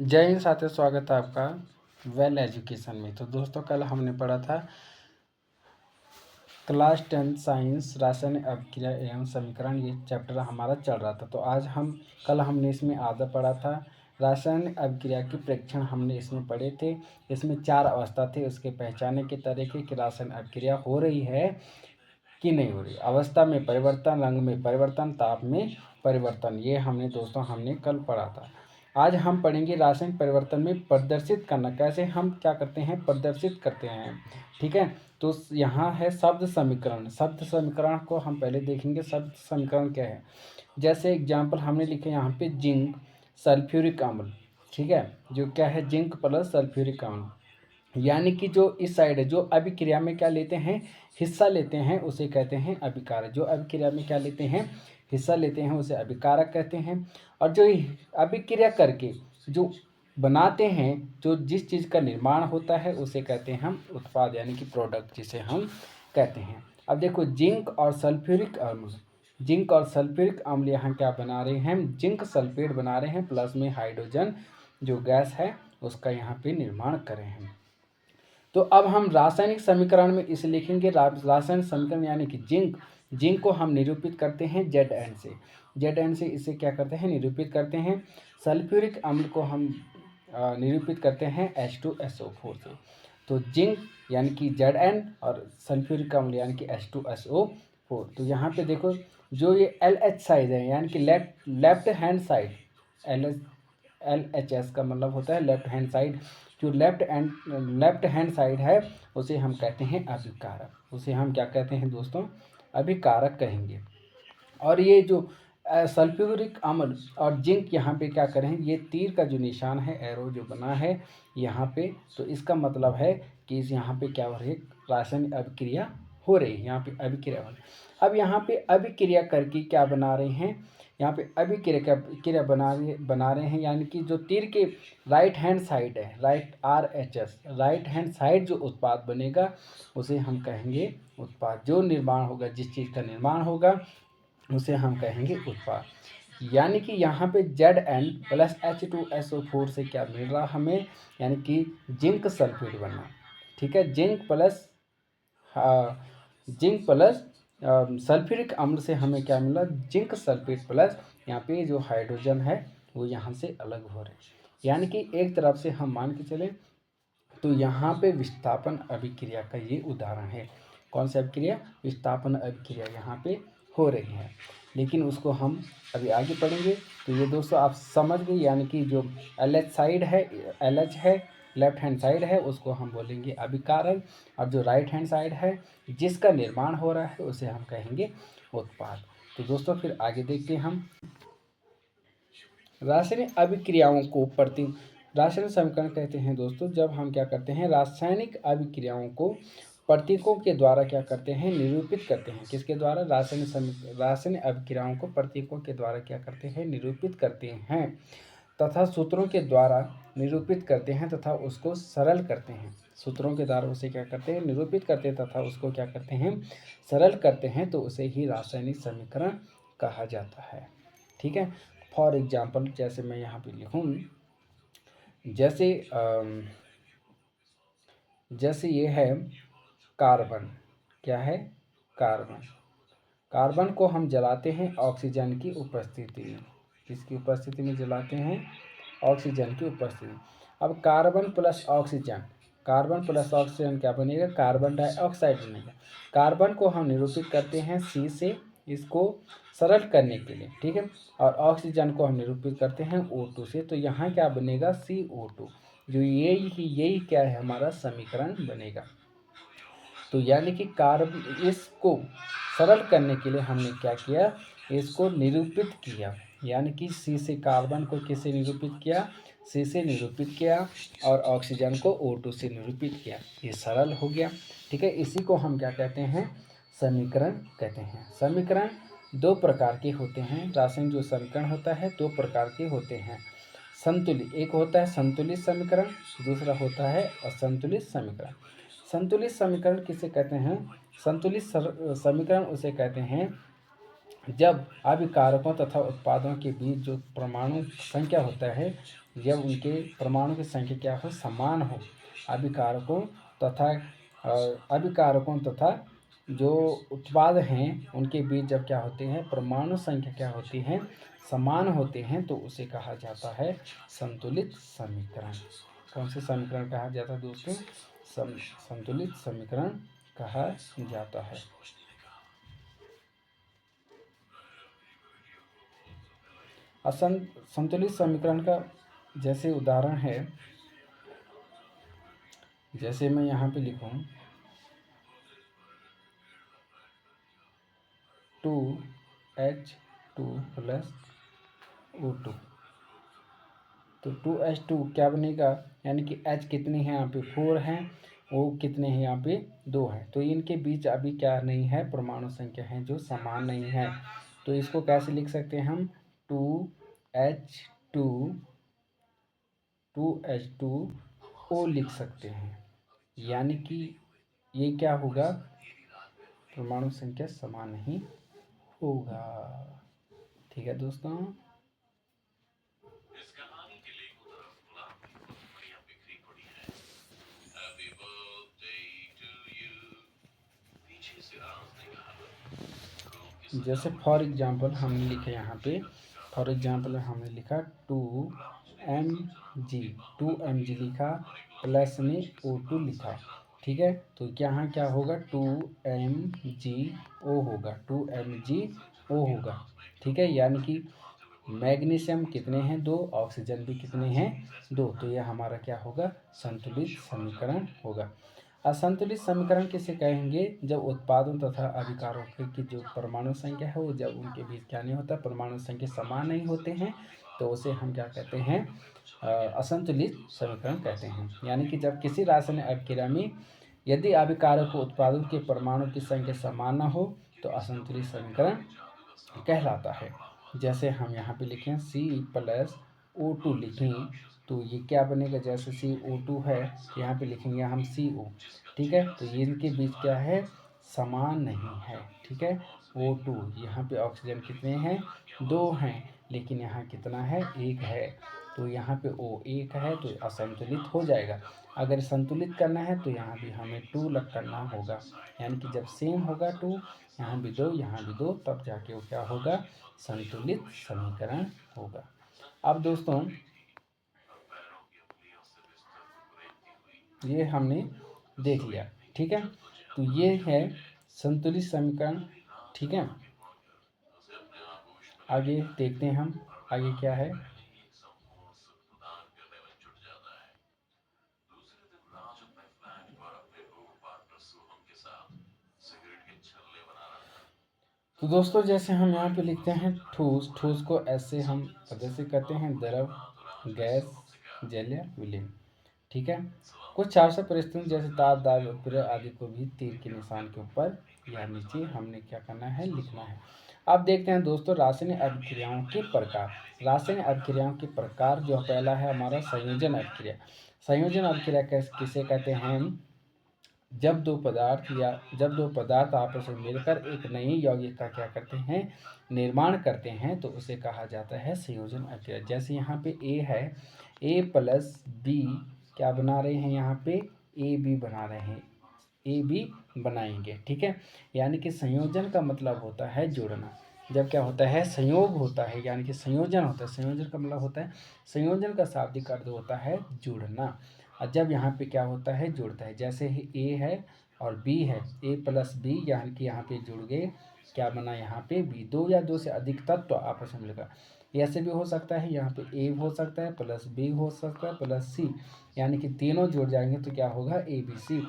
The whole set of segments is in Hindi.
जय हिंद साथियों, स्वागत है आपका वेल एजुकेशन में। तो दोस्तों, कल हमने पढ़ा था क्लास 10 साइंस रासायनिक अभिक्रिया एवं समीकरण। ये चैप्टर हमारा चल रहा था। तो आज कल हमने इसमें आधा पढ़ा था। रासायनिक अभिक्रिया के प्रेक्षण हमने इसमें पढ़े थे। इसमें 4 अवस्था थे, उसके पहचाने के तरीके कि रासायनिक अभिक्रिया हो रही है कि नहीं हो रही। अवस्था में परिवर्तन, रंग में परिवर्तन, ताप में परिवर्तन, ये हमने कल पढ़ा था। आज हम पढ़ेंगे रासायनिक परिवर्तन में प्रदर्शित करना, कैसे हम क्या करते हैं, प्रदर्शित करते हैं। ठीक है। तो यहाँ है शब्द समीकरण। शब्द समीकरण को हम पहले देखेंगे। शब्द समीकरण क्या है, जैसे एग्जाम्पल हमने लिखे यहाँ पे जिंक सल्फ्यूरिक अम्ल। ठीक है, जो क्या है, जिंक प्लस सल्फ्यूरिक अम्ल, यानी कि जो इस साइड है, जो अभिक्रिया में क्या लेते हैं, हिस्सा लेते हैं, उसे कहते हैं अभिकारक। जो अभिक्रिया में क्या लेते हैं, हिस्सा लेते हैं, उसे अभिकारक कहते हैं। और जो अभिक्रिया करके जो बनाते हैं, जो जिस चीज़ का निर्माण होता है, उसे कहते हैं हम उत्पाद, यानी कि प्रोडक्ट, जिसे हम कहते हैं। अब देखो, जिंक और सल्फ्यूरिक अम्ल, जिंक और सल्फ्यूरिक अम्ल यहाँ क्या बना रहे हैं, जिंक सल्फेट बना रहे हैं, प्लस में हाइड्रोजन जो गैस है उसका यहाँ पे निर्माण कर रहे हैं। तो अब हम रासायनिक समीकरण में इसे लिखेंगे। रासायनिक समीकरण यानी कि जिंक को हम निरूपित करते हैं Zn से। Zn से इसे क्या करते हैं, निरूपित करते हैं। सल्फ्यूरिक अम्ल को हम निरूपित करते हैं H2SO4 से। तो जिंक यानी कि Zn और सल्फ्यूरिक अम्ल यानी कि H2SO4। तो यहाँ पे देखो, जो ये LH साइड है, यानी कि लेफ्ट हैंड साइड, LHS का मतलब होता है लेफ्ट हैंड साइड। जो लेफ्ट हैंड साइड है उसे हम कहते हैं अभिकारक। उसे हम क्या कहते हैं दोस्तों, अभिकारक कहेंगे। और ये जो सल्फ्यूरिक अम्ल और जिंक यहाँ पे क्या करें, ये तीर का जो निशान है, एरो जो बना है यहाँ पे, तो इसका मतलब है कि इस यहाँ पे क्या हो रही है, रासायनिक अभिक्रिया हो रही है। यहाँ पे अभिक्रिया हो रही है। अब यहाँ पे अभिक्रिया करके क्या बना रहे हैं, यहाँ पे अभिक्रिया बना रहे हैं, यानी कि जो तीर के राइट हैंड साइड है, राइट हैंड साइड जो उत्पाद बनेगा उसे हम कहेंगे उत्पाद। जो निर्माण होगा, जिस चीज़ का निर्माण होगा उसे हम कहेंगे उत्पाद। यानी कि यहाँ पे Zn प्लस H2SO4 से क्या मिल रहा हमें, यानी कि जिंक सल्फेट बना। ठीक है, जिंक प्लस सल्फ्यूरिक अम्ल से हमें क्या मिला, जिंक सल्फेट प्लस यहाँ पे जो हाइड्रोजन है वो यहाँ से अलग हो रहे हैं। यानी कि एक तरफ से हम मान के चले तो यहाँ पे विस्थापन अभिक्रिया का ये उदाहरण है। कौन सी अभिक्रिया, विस्थापन अभिक्रिया यहाँ पे हो रही है। लेकिन उसको हम अभी आगे पढ़ेंगे। तो ये दोस्तों आप समझ गए, यानी कि जो LH साइड है, LH है, लेफ्ट हैंड साइड है, उसको हम बोलेंगे अभिकारक। और जो राइट हैंड साइड है, जिसका निर्माण हो रहा है, उसे हम कहेंगे उत्पाद। तो दोस्तों फिर आगे देखते हैं हम रासायनिक अभिक्रियाओं को रासायनिक समीकरण कहते हैं दोस्तों, जब हम क्या करते हैं, रासायनिक अभिक्रियाओं को प्रतीकों के द्वारा क्या करते हैं, निरूपित करते हैं। किसके द्वारा, रासायनिक अभिक्रियाओं को प्रतीकों के द्वारा क्या करते हैं, निरूपित करते हैं, तथा सूत्रों के द्वारा निरूपित करते हैं तथा उसको सरल करते हैं। सूत्रों के द्वारा उसे क्या करते हैं, निरूपित करते हैं तथा उसको क्या करते हैं, सरल करते हैं। तो उसे ही रासायनिक समीकरण कहा जाता है। ठीक है। फॉर एग्जाम्पल, जैसे मैं यहाँ पे लिखूँ, जैसे ये है कार्बन। क्या है, कार्बन। कार्बन को हम जलाते हैं ऑक्सीजन की उपस्थिति में। किसकी उपस्थिति में जलाते हैं, ऑक्सीजन की उपस्थिति में। अब कार्बन प्लस ऑक्सीजन क्या बनेगा, कार्बन डाइऑक्साइड बनेगा। कार्बन को हम निरूपित करते हैं C से, इसको सरल करने के लिए। ठीक है। और ऑक्सीजन को हम निरूपित करते हैं O2 से। तो यहाँ क्या बनेगा, CO2। जो यही क्या है, हमारा समीकरण बनेगा। तो यानी कि इसको सरल करने के लिए हमने क्या किया, इसको निरूपित किया। यानी कि C से कार्बन को किससे निरूपित किया, C से निरूपित किया, और ऑक्सीजन को O2 से निरूपित किया। ये सरल हो गया। ठीक है। इसी को हम क्या कहते हैं, समीकरण कहते हैं। समीकरण दो प्रकार के होते हैं। रासायनिक जो समीकरण होता है 2 प्रकार के होते हैं। संतुलित, एक होता है संतुलित समीकरण, दूसरा होता है असंतुलित समीकरण। संतुलित समीकरण किसे कहते हैं, संतुलित समीकरण उसे कहते हैं जब अभिकारकों तथा उत्पादों के बीच जो परमाणु संख्या होता है, जब उनके परमाणु की संख्या क्या हो, समान हो, अभिकारकों तथा अभिकारकों तथा जो उत्पाद हैं उनके बीच जब क्या होते हैं, परमाणु संख्या क्या होती है, समान होते हैं, तो उसे कहा जाता है संतुलित समीकरण। कौन से समीकरण कहा जाता है दोस्तों? संतुलित समीकरण कहा जाता है। संतुलित समीकरण का जैसे उदाहरण है, जैसे मैं यहाँ पे लिखूँ 2H2 प्लस O2, तो 2H2 क्या बनेगा, यानी कि H कितने हैं यहाँ पे 4 हैं, O कितने हैं यहाँ पे 2 है, तो इनके बीच अभी क्या नहीं है, परमाणु संख्या है जो समान नहीं है। तो इसको कैसे लिख सकते हैं हम, 2H2O लिख सकते हैं, यानी कि ये क्या होगा, परमाणु संख्या समान नहीं होगा। ठीक है दोस्तों। जैसे फॉर एग्जांपल हमने लिखा यहाँ पे, फॉर एग्जांपल हमने लिखा 2mg लिखा, प्लस में O2 लिखा। ठीक है, तो यहाँ क्या होगा, 2mgO होगा, 2mgO होगा। ठीक है, यानी कि मैग्नीशियम कितने हैं 2, ऑक्सीजन भी कितने हैं 2, तो यह हमारा क्या होगा, संतुलित समीकरण होगा। असंतुलित समीकरण किसे कहेंगे, जब उत्पादों तथा अभिकारकों की जो परमाणु संख्या है वो जब उनके बीच क्या नहीं होता, परमाणु संख्या समान नहीं होते हैं, तो उसे हम क्या कहते हैं, असंतुलित समीकरण कहते हैं। यानी कि जब किसी रासायनिक अभिक्रिया में यदि अभिकारक उत्पादों के परमाणु की संख्या समान न हो तो असंतुलित समीकरण कहलाता है। जैसे हम यहाँ पे लिखें C+O2 लिखें, तो ये क्या बनेगा, जैसे CO2 है यहाँ पे लिखेंगे हम CO। ठीक है, तो ये इनके बीच क्या है, समान नहीं है। ठीक है, O2 यहाँ पे ऑक्सीजन कितने हैं 2 हैं, लेकिन यहाँ कितना है 1 है, तो यहाँ पे O 1 है तो असंतुलित हो जाएगा। अगर संतुलित करना है तो यहाँ भी हमें 2 लग करना होगा, यानी कि जब सेम होगा 2, यहाँ भी 2 यहाँ भी 2, तब जाके वो क्या होगा, संतुलित समीकरण होगा। अब दोस्तों ये हमने देख लिया। ठीक है, तो ये है संतुलित समीकरण। ठीक है, आगे देखते हैं हम आगे क्या है। तो दोस्तों जैसे हम यहाँ पे लिखते हैं ठोस, ठोस को ऐसे हम प्रदर्शित करते हैं द्रव, गैस, जल या विलीन। ठीक है, कुछ आवश्यक परिस्थितियों जैसे ताप, दाब, उत्प्रेरक आदि को भी तीर के निशान के ऊपर या नीचे हमने क्या करना है, लिखना है। अब देखते हैं दोस्तों रासायनिक अभिक्रियाओं के प्रकार। रासायनिक अभिक्रियाओं के प्रकार जो पहला है हमारा संयोजन अभिक्रिया। संयोजन अभिक्रिया किसे कहते हैं, जब दो पदार्थ आपस में मिलकर एक नई यौगिक का क्या करते हैं, निर्माण करते हैं, तो उसे कहा जाता है संयोजन अभिक्रिया। जैसे यहाँ पे A है, A+B क्या बना रहे हैं, यहाँ पे AB बना रहे हैं, AB बनाएंगे। ठीक है, यानी कि संयोजन का मतलब होता है जोड़ना। जब क्या होता है, संयोग होता है, यानी कि संयोजन होता है, संयोजन का मतलब होता है, संयोजन का शाब्दिक अर्थ होता है जुड़ना। और जब यहाँ पे क्या होता है, जुड़ता है, जैसे ही A है और B है, A+B यानी कि यहाँ पे जुड़ गए, क्या बना यहाँ पे B, 2 या 2 से अधिक तत्व आपस में मिलकर। ऐसे भी हो सकता है, यहाँ पे A हो सकता है प्लस B हो सकता है प्लस C, यानी कि तीनों जुड़ जाएंगे तो क्या होगा, ABC।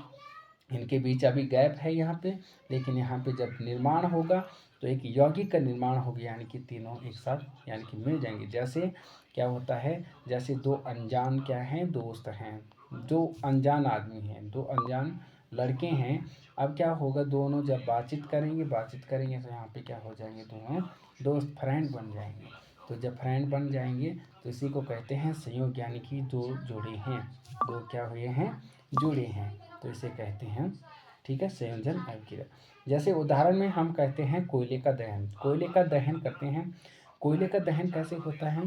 इनके बीच अभी गैप है यहाँ पे, लेकिन यहाँ पे जब निर्माण होगा तो एक यौगिक का निर्माण होगा, यानी कि तीनों एक साथ यानी कि मिल जाएंगे। जैसे क्या होता है, जैसे दो अनजान क्या हैं, दोस्त हैं, दो अनजान आदमी हैं, दो अनजान लड़के हैं। अब क्या होगा, दोनों जब बातचीत करेंगे तो यहाँ पे क्या हो जाएंगे, दोनों दोस्त फ्रेंड बन जाएंगे। तो जब फ्रेंड बन जाएंगे तो इसी को कहते हैं संयोग, यानी कि दो जुड़े हैं, दो क्या हुए हैं, जुड़े हैं, तो इसे कहते हैं। ठीक है, संयोजन अभिक्रिया। जैसे उदाहरण में हम कहते हैं कोयले का दहन। कोयले का दहन करते हैं। कोयले का दहन कैसे होता है,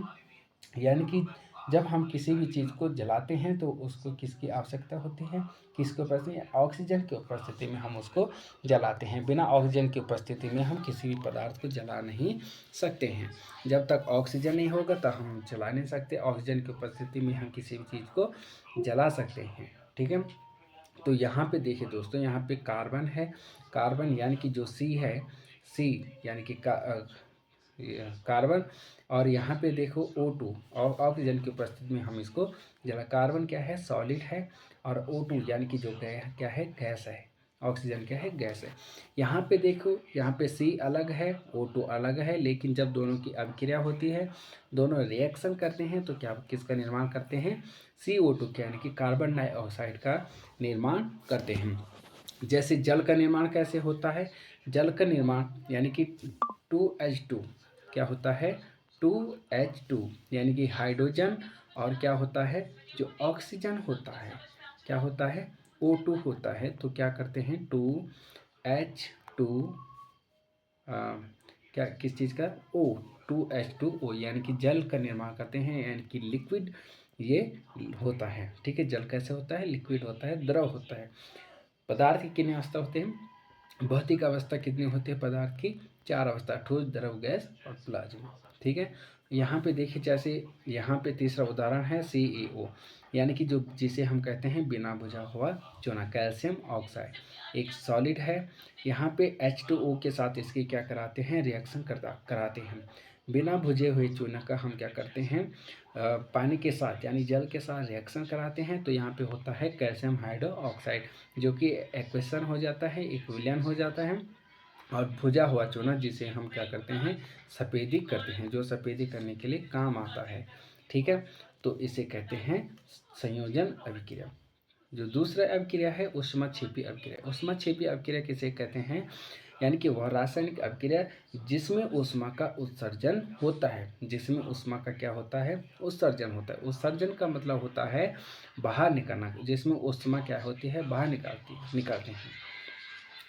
यानी कि जब हम किसी भी चीज़ को जलाते हैं तो उसको किसकी आवश्यकता होती है, किसकी उपस्थिति, ऑक्सीजन की उपस्थिति में हम उसको जलाते हैं। बिना ऑक्सीजन की उपस्थिति में हम किसी भी पदार्थ को जला नहीं सकते हैं। जब तक ऑक्सीजन नहीं होगा तब हम जला नहीं सकते। ऑक्सीजन की उपस्थिति में हम किसी भी चीज़ को जला सकते हैं। ठीक है, तो यहाँ पे देखिए दोस्तों, यहाँ पे कार्बन है। कार्बन यानी कि जो सी है, सी यानी कि कार्बन, और यहाँ पे देखो O2 और ऑक्सीजन की उपस्थिति में हम इसको जला। कार्बन क्या है, सॉलिड है, और O2 यानी कि जो क्या है, गैस है। ऑक्सीजन क्या है, गैस है। यहाँ पे देखो, यहाँ पे C अलग है, O2 अलग है, लेकिन जब दोनों की अभिक्रिया होती है, दोनों रिएक्शन करते हैं तो क्या किसका निर्माण करते हैं, CO2 यानी कि कार्बन डाइऑक्साइड का निर्माण करते हैं। जैसे जल का निर्माण कैसे होता है, जल का निर्माण यानी कि 2H2 क्या होता है, 2H2 यानी कि हाइड्रोजन, और क्या होता है, जो ऑक्सीजन होता है क्या होता है, O2 होता है। तो क्या करते हैं, 2H2 क्या किस चीज़ का, O, 2H2O यानी कि जल का निर्माण करते हैं, यानी कि लिक्विड ये होता है। ठीक है, जल कैसे होता है, लिक्विड होता है, द्रव होता है। पदार्थ की कितनी अवस्था होते हैं, भौतिक अवस्था कितनी होती है पदार्थ की, 4 अवस्था, ठोस, द्रव, गैस और प्लाज्मा। ठीक है, यहाँ पे देखिए, जैसे यहाँ पे तीसरा उदाहरण है CaO, यानी कि जो जिसे हम कहते हैं बिना बुझा हुआ चूना, कैल्शियम ऑक्साइड, एक सॉलिड है। यहाँ पे H2O के साथ इसकी क्या कराते हैं, रिएक्शन कराते हैं। बिना बुझे हुए चूना का हम क्या करते हैं, पानी के साथ यानी जल के साथ रिएक्शन कराते हैं, तो यहाँ पे होता है कैल्शियम हाइड्रोक्साइड, जो कि एक्वेशन हो जाता है, इक्विलियन हो जाता है। और भुजा हुआ चूना जिसे हम क्या करते हैं, सफ़ेदी करते हैं, जो सफ़ेदी करने के लिए काम आता है। ठीक है, तो इसे कहते हैं संयोजन अभिक्रिया। जो दूसरा अभिक्रिया है ऊष्माक्षेपी अभिक्रिया। ऊष्माक्षेपी अभिक्रिया किसे कहते हैं, यानी कि वह रासायनिक अभिक्रिया जिसमें ऊष्मा का उत्सर्जन होता है। जिसमें ऊष्मा का क्या होता है, उत्सर्जन होता है। उत्सर्जन का मतलब होता है बाहर निकलना, जिसमें ऊष्मा क्या होती है, बाहर निकालते हैं।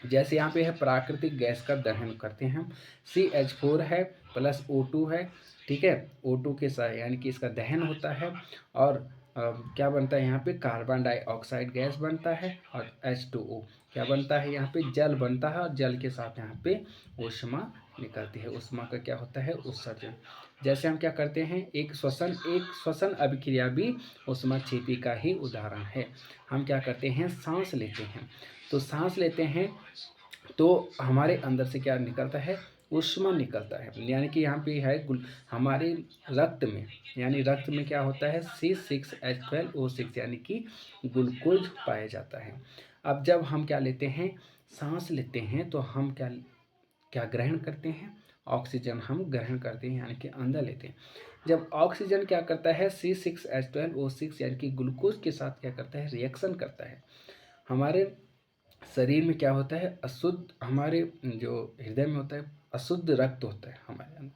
जैसे यहाँ पे है प्राकृतिक गैस का दहन करते हैं हम, CH4 है प्लस O2 है। ठीक है, O2 के साथ यानी कि इसका दहन होता है, और क्या बनता है यहाँ पे, कार्बन डाइऑक्साइड गैस बनता है, और H2O क्या बनता है, यहाँ पे जल बनता है, और जल के साथ यहाँ पे ऊष्मा निकलती है। ऊष्मा का क्या होता है, उत्सर्जन। जैसे हम क्या करते हैं, एक श्वसन अभिक्रिया भी ऊष्माक्षेपी का ही उदाहरण है। हम क्या करते हैं, सांस लेते हैं, तो सांस लेते हैं तो हमारे अंदर से क्या निकलता है, ऊष्मा निकलता है। यानी कि यहाँ पे है हमारे रक्त में, यानी रक्त में क्या होता है, C6H12O6 यानी कि ग्लूकोज पाया जाता है। अब जब हम क्या लेते हैं, सांस लेते हैं, तो हम क्या क्या ग्रहण करते हैं, ऑक्सीजन हम ग्रहण करते हैं, यानी कि अंदर लेते हैं। जब ऑक्सीजन क्या करता है, C6H12O6 यानी कि ग्लूकोज के साथ क्या करता है, रिएक्शन करता है। हमारे शरीर में क्या होता है, अशुद्ध, हमारे जो हृदय में होता है अशुद्ध रक्त होता है हमारे अंदर।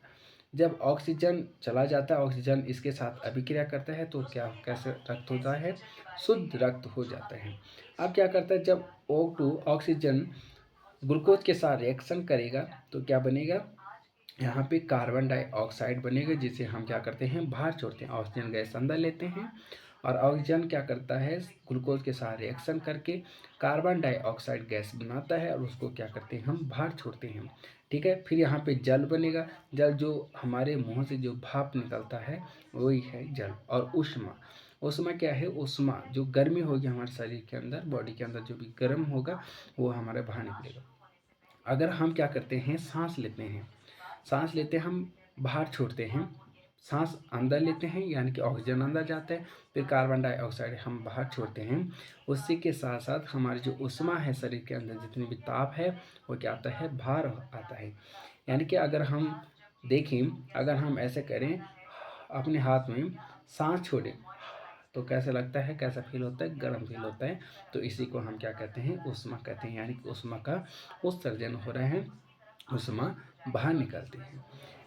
जब ऑक्सीजन चला जाता है, ऑक्सीजन इसके साथ अभिक्रिया करता है, तो क्या कैसे रक्त होता है, शुद्ध रक्त हो जाता है। अब क्या करता है, जब O2 ऑक्सीजन ग्लूकोज के साथ रिएक्शन करेगा तो क्या बनेगा, यहाँ पे कार्बन डाइऑक्साइड बनेगा, जिसे हम क्या करते हैं, बाहर छोड़ते हैं। ऑक्सीजन गैस अंदर लेते हैं, और ऑक्सीजन क्या करता है, ग्लूकोज के साथ रिएक्शन करके कार्बन डाइऑक्साइड गैस बनाता है, और उसको क्या करते हैं, हम बाहर छोड़ते हैं। ठीक है, फिर यहाँ पे जल बनेगा। जल जो हमारे मुंह से जो भाप निकलता है वही है जल। और ऊष्मा, ऊष्मा क्या है, ऊष्मा जो गर्मी होगी हमारे शरीर के अंदर, बॉडी के अंदर जो भी गर्म होगा वो हमारे बाहर निकलेगा। अगर हम क्या करते हैं, सांस लेते हैं, सांस लेते हैं हम बाहर छोड़ते हैं, सांस अंदर लेते हैं यानी कि ऑक्सीजन अंदर जाता है, फिर कार्बन डाइऑक्साइड हम बाहर छोड़ते हैं। उसी के साथ साथ हमारी जो ऊष्मा है शरीर के अंदर, जितनी भी ताप है वो क्या आता है, बाहर आता है। यानी कि अगर हम देखें, अगर हम ऐसे करें, अपने हाथ में सांस छोड़ें तो कैसा लगता है, कैसा फील होता है, गर्म फील होता है। तो इसी को हम क्या कहते हैं, ऊष्मा कहते हैं, यानी कि ऊष्मा का उत्सर्जन हो रहा है, ऊष्मा बाहर निकलती है।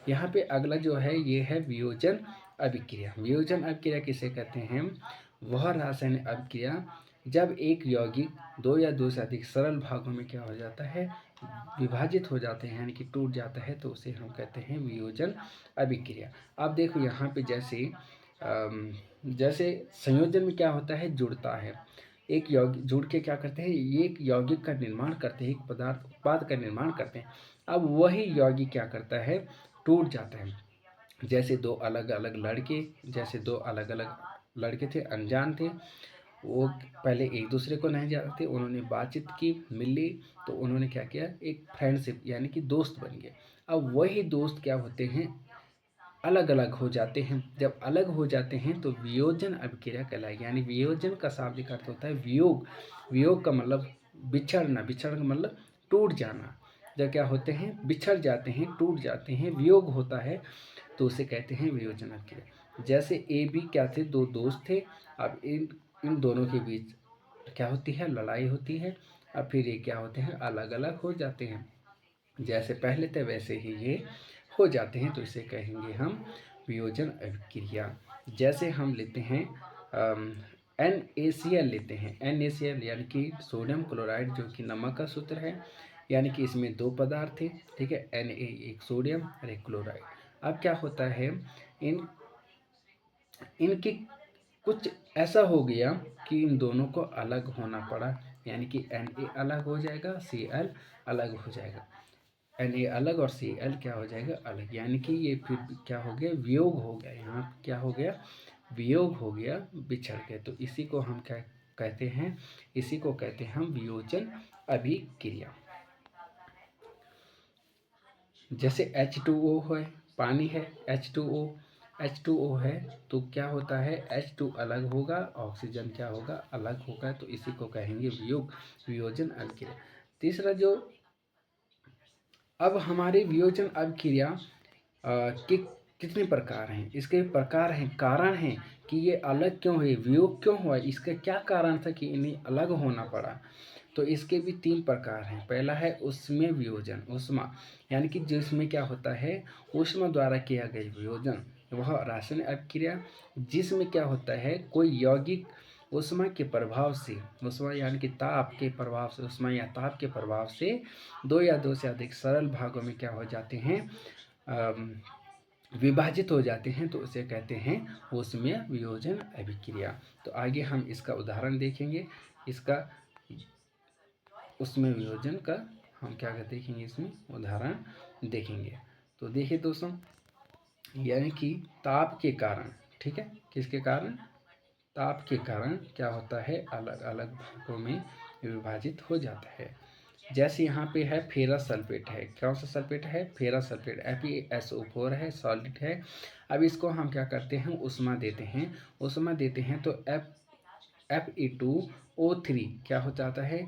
यहाँ पे अगला जो है ये है वियोजन अभिक्रिया। वियोजन अभिक्रिया किसे कहते हैं, वह रासायनिक अभिक्रिया जब एक यौगिक दो या दो से अधिक सरल भागों में क्या हो जाता है, विभाजित हो जाते हैं, यानी कि टूट जाता है, तो उसे हम कहते हैं वियोजन अभिक्रिया। अब देखो यहाँ पे जैसे संयोजन में क्या होता है, जुड़ता है। एक यौगिक जुड़ के क्या करते हैं, ये एक यौगिक का निर्माण करते हैं, एक पदार्थ उत्पाद का निर्माण करते हैं। अब वही यौगिक क्या करता है, टूट जाता है। जैसे दो अलग अलग लड़के, जैसे दो अलग अलग लड़के थे, अनजान थे, वो पहले एक दूसरे को नहीं जानते, उन्होंने बातचीत की, मिली, तो उन्होंने क्या किया, एक फ्रेंडशिप यानी कि दोस्त बन गए। अब वही दोस्त क्या होते हैं, अलग अलग हो जाते हैं। जब अलग हो जाते हैं तो वियोजन अभिक्रिया कहलाएगी। यानी वियोजन का शाब्दिक अर्थ होता है वियोग। वियोग का मतलब बिछड़ना, बिछड़ का मतलब टूट जाना। जब क्या होते हैं, बिछड़ जाते हैं, टूट जाते हैं, वियोग होता है, तो उसे कहते हैं वियोजन अभिक्रिया। जैसे ए बी क्या थे, दो दोस्त थे। अब इन इन दोनों के बीच क्या होती है, लड़ाई होती है। अब फिर ये क्या होते हैं, अलग अलग हो जाते हैं। जैसे पहले थे वैसे ही ये हो जाते हैं, तो इसे कहेंगे हम वियोजन अभिक्रिया। जैसे हम लेते हैं NaCl लेते हैं। NaCl यानी कि सोडियम क्लोराइड, जो कि नमक का सूत्र है। यानी कि इसमें दो पदार्थ थे, ठीक है, Na एक सोडियम और एक क्लोराइड। अब क्या होता है, इन इनकी कुछ ऐसा हो गया कि इन दोनों को अलग होना पड़ा। यानी कि Na अलग हो जाएगा, Cl अलग हो जाएगा। Na अलग और Cl क्या हो जाएगा, अलग। यानी कि ये फिर क्या हो गया, वियोग हो गया। यहाँ क्या हो गया, वियोग हो गया, बिछड़ गए। तो इसी को हम क्या कहते हैं, इसी को कहते हैं हम वियोजन अभिक्रिया। जैसे H2O है, पानी है, H2O है, तो क्या होता है, H2 अलग होगा, ऑक्सीजन क्या होगा, अलग होगा, तो इसी को कहेंगे वियोजन अभिक्रिया। तीसरा जो, अब हमारे वियोजन अभिक्रिया के कितने प्रकार हैं, इसके प्रकार हैं, कारण हैं कि ये अलग क्यों हुए, वियोग क्यों हुआ, इसका क्या कारण था कि इन्हें अलग होना पड़ा। तो इसके भी तीन प्रकार हैं। पहला है उष्मीय वियोजन, उष्मा यानी कि जिसमें क्या होता है, उष्मा द्वारा किया गया वियोजन, वह रासायनिक अभिक्रिया। जिसमें क्या होता है, कोई यौगिक उष्मा के प्रभाव से, उष्मा यानी कि ताप के प्रभाव से, उष्मा या ताप के प्रभाव से दो या दो से अधिक सरल भागों में क्या हो जाते हैं, विभाजित हो जाते हैं, तो उसे कहते हैं उष्मीय वियोजन अभिक्रिया। तो आगे हम इसका उदाहरण देखेंगे। इसका उष्मीय वियोजन का हम क्या देखेंगे, इसमें उदाहरण देखेंगे। तो देखिए दोस्तों, यानी कि ताप के कारण, ठीक है, किसके कारण, ताप के कारण क्या होता है, अलग अलग भागों में विभाजित हो जाता है। जैसे यहाँ पे है फेरस सल्फेट है, कौन सा सल्फेट है, फेरस सल्फेट, FeSO4 है, सॉलिड है। अब इसको हम क्या करते हैं, उष्मा देते हैं, उष्मा देते हैं तो Fe2O3 क्या हो जाता है,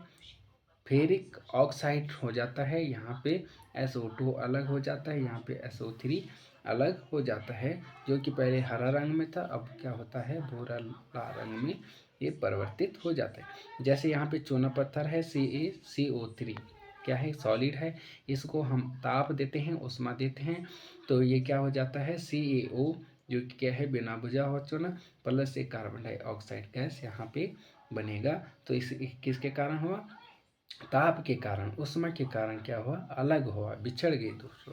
फेरिक ऑक्साइड हो जाता है। यहाँ पे SO2 अलग हो जाता है, यहाँ पे SO3 अलग हो जाता है, जो कि पहले हरा रंग में था, अब क्या होता है, भूरा लाल रंग में ये परिवर्तित हो जाता है। जैसे यहाँ पे चूना पत्थर है, CaCO3 क्या है, सॉलिड है। इसको हम ताप देते हैं, उष्मा देते हैं, तो ये क्या हो जाता है, CaO, जो कि क्या है, बिना बुझा हुआ चूना, प्लस एक कार्बन डाइऑक्साइड गैस यहाँ पे बनेगा। तो इस किसके कारण हुआ, ताप के कारण, उष्मा के कारण क्या हुआ, अलग हुआ, बिछड़ गए दोस्तों,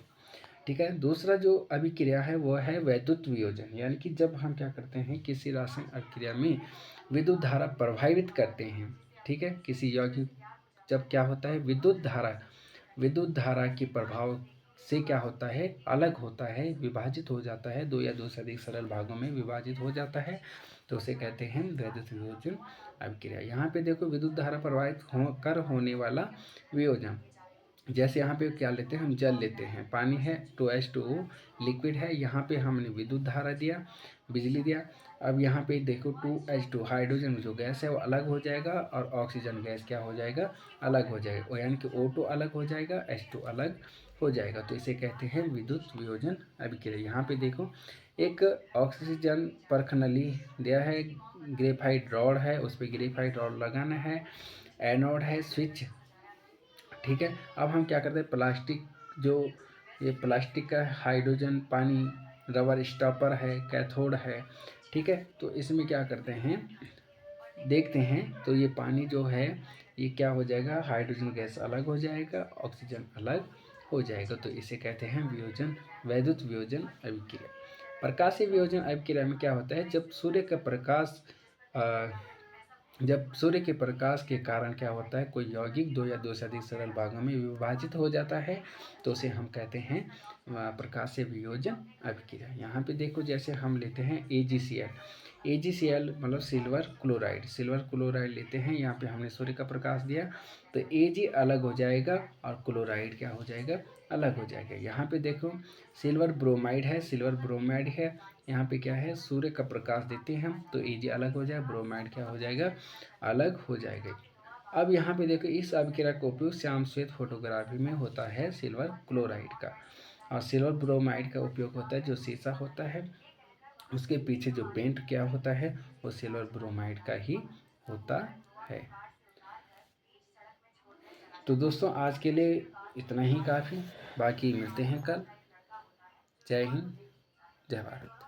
ठीक है। दूसरा जो अभिक्रिया है वो है वैद्युत वियोजन। यानी कि जब हम क्या करते हैं, किसी रासायनिक अभिक्रिया में विद्युत धारा प्रभावित करते हैं, ठीक है, किसी यौगिक, जब क्या होता है, विद्युत धारा के प्रभाव से क्या होता है, अलग होता है, विभाजित हो जाता है, दो या दो से अधिक सरल भागों में विभाजित हो जाता है, तो उसे कहते हैं वैद्युत वियोजन अभिक्रिया। यहाँ पे देखो, विद्युत धारा प्रभावित होने वाला वियोजन। जैसे यहाँ पे क्या लेते हैं, हम जल लेते हैं, पानी है, 2H2O लिक्विड है, यहाँ पे हमने विद्युत धारा दिया, बिजली दिया। अब यहाँ पे देखो 2H2 हाइड्रोजन जो गैस है वो अलग हो जाएगा, और ऑक्सीजन गैस क्या हो जाएगा, अलग हो जाएगा, यानी कि O2 अलग हो जाएगा, H2 अलग हो जाएगा, तो इसे कहते हैं विद्युत वियोजन अभिक्रिया। यहाँ पे देखो, एक ऑक्सीजन परखनली दिया है, ग्रेफाइट रॉड है, उस पर ग्रेफाइट रॉड लगाना है, एनोड है, स्विच, ठीक है। अब हम क्या करते हैं, प्लास्टिक, जो ये प्लास्टिक का हाइड्रोजन पानी, रबर स्टॉपर है, कैथोड है, ठीक है। तो इसमें क्या करते हैं, देखते हैं तो ये पानी जो है ये क्या हो जाएगा, हाइड्रोजन गैस अलग हो जाएगा, ऑक्सीजन अलग हो जाएगा। तो इसे कहते हैं वियोजन, वैद्युत वियोजन अभिक्रिया। प्रकाशीय वियोजन अभिक्रिया में क्या होता है, जब सूर्य के प्रकाश के कारण क्या होता है, कोई यौगिक दो या दो से अधिक सरल भागों में विभाजित हो जाता है, तो उसे हम कहते हैं प्रकाशीय वियोजन अभिक्रिया। यहाँ पे देखो, जैसे हम लेते हैं AgCl मतलब सिल्वर क्लोराइड लेते हैं। यहाँ पे हमने सूर्य का प्रकाश दिया तो Ag अलग हो जाएगा और क्लोराइड क्या हो जाएगा, अलग हो जाएगा। यहाँ पे देखो सिल्वर ब्रोमाइड है, यहाँ पे क्या है, सूर्य का प्रकाश देते हैं तो Ag अलग हो जाएगा, ब्रोमाइड क्या हो जाएगा, अलग हो जाएगा। अब यहाँ पे देखो, इस अभिक्रिया का उपयोग श्याम श्वेत फोटोग्राफी में होता है सिल्वर क्लोराइड का, और सिल्वर ब्रोमाइड का उपयोग होता है जो शीशा होता है उसके पीछे जो पेंट क्या होता है वो सिल्वर ब्रोमाइड का ही होता है। तो दोस्तों आज के लिए इतना ही काफ़ी, बाकी मिलते हैं कल। जय हिंद, जय भारत।